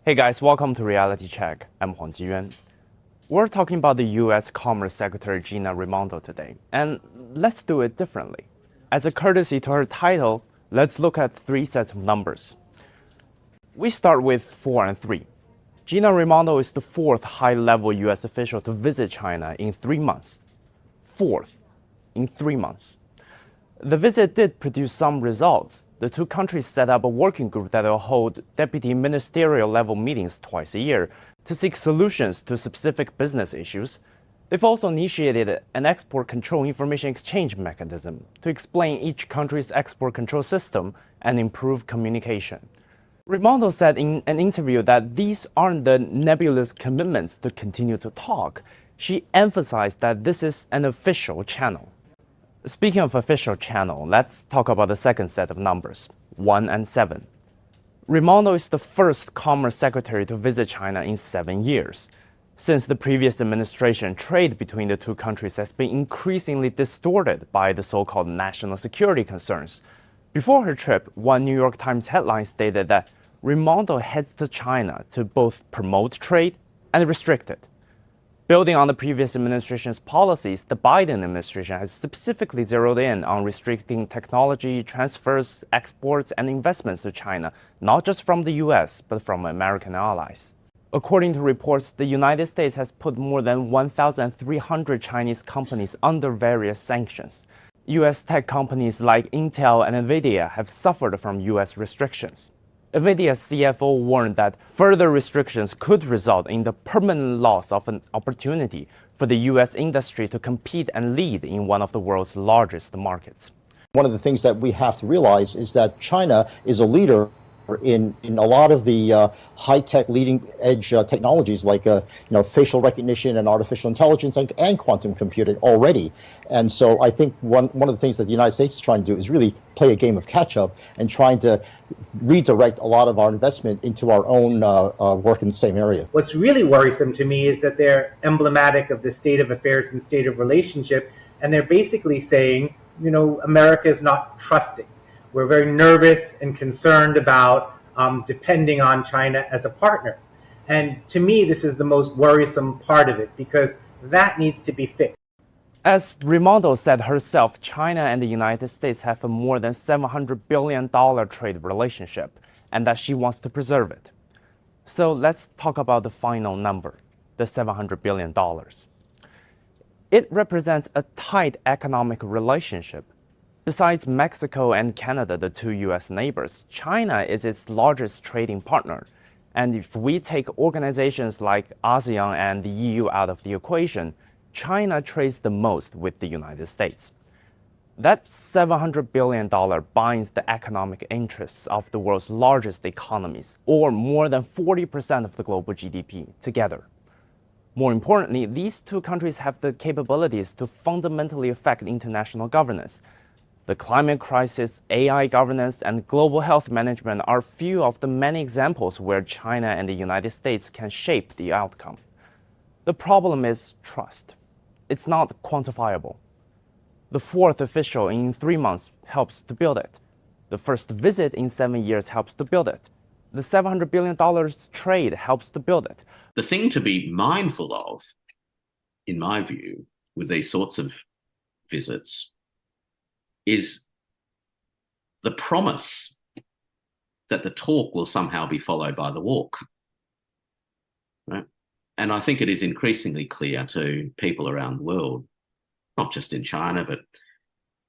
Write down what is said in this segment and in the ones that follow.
Hey guys, welcome to Reality Check. I'm Huang Jiyuan. We're talking about the U.S. Commerce Secretary Gina Raimondo today, and let's do it differently. As a courtesy to her title, let's look at three sets of numbers. We start with 4 and 3. Gina Raimondo is the fourth high-level U.S. official to visit China in 3 months. Fourth in 3 months. The visit did produce some results. The two countries set up a working group that will hold deputy ministerial level meetings twice a year to seek solutions to specific business issues. They've also initiated an export control information exchange mechanism to explain each country's export control system and improve communication. Raimondo said in an interview that these aren't the nebulous commitments to continue to talk. She emphasized that this is an official channel. Speaking of official channel, let's talk about the second set of numbers, 1 and 7. Raimondo is the first Commerce Secretary to visit China in 7 years. Since the previous administration, trade between the two countries has been increasingly distorted by the so-called national security concerns. Before her trip, one New York Times headline stated that Raimondo heads to China to both promote trade and restrict it. Building on the previous administration's policies, the Biden administration has specifically zeroed in on restricting technology transfers, exports, and investments to China, not just from the U.S., but from American allies. According to reports, the United States has put more than 1,300 Chinese companies under various sanctions. U.S. tech companies like Intel and NVIDIA have suffered from U.S. restrictions. NVIDIA's CFO warned that further restrictions could result in the permanent loss of an opportunity for the U.S. industry to compete and lead in one of the world's largest markets. One of the things that we have to realize is that China is a leader in a lot of the high-tech leading-edge technologies like facial recognition and artificial intelligence and quantum computing already. And so I think one of the things that the United States is trying to do is really play a game of catch-up and trying to redirect a lot of our investment into our own work in the same area. What's really worrisome to me is that they're emblematic of the state of affairs and state of relationship, and they're basically saying, America is not trusting. We're very nervous and concerned about depending on China as a partner. And to me, this is the most worrisome part of it because that needs to be fixed. As Raimondo said herself, China and the United States have a more than $700 billion trade relationship, and that she wants to preserve it. So let's talk about the final number, the $700 billion. It represents a tight economic relationship. Besides Mexico and Canada, the two U.S. neighbors, China is its largest trading partner. And if we take organizations like ASEAN and the EU out of the equation, China trades the most with the United States. That $700 billion binds the economic interests of the world's largest economies, or more than 40% of the global GDP, together. More importantly, these two countries have the capabilities to fundamentally affect international governance. The climate crisis, AI governance, and global health management are few of the many examples where China and the United States can shape the outcome. The problem is trust. It's not quantifiable. The fourth official in 3 months helps to build it. The first visit in 7 years helps to build it. The $700 billion trade helps to build it. The thing to be mindful of, in my view, with these sorts of visits, is the promise that the talk will somehow be followed by the walk. Right? And I think it is increasingly clear to people around the world, not just in China, but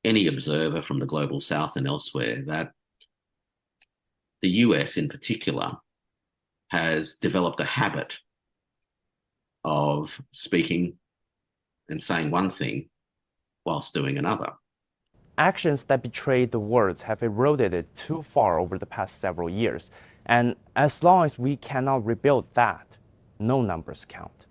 any observer from the global south and elsewhere, that the US in particular has developed a habit of speaking and saying one thing whilst doing another. Actions that betray the words have eroded it too far over the past several years. And as long as we cannot rebuild that, no numbers count.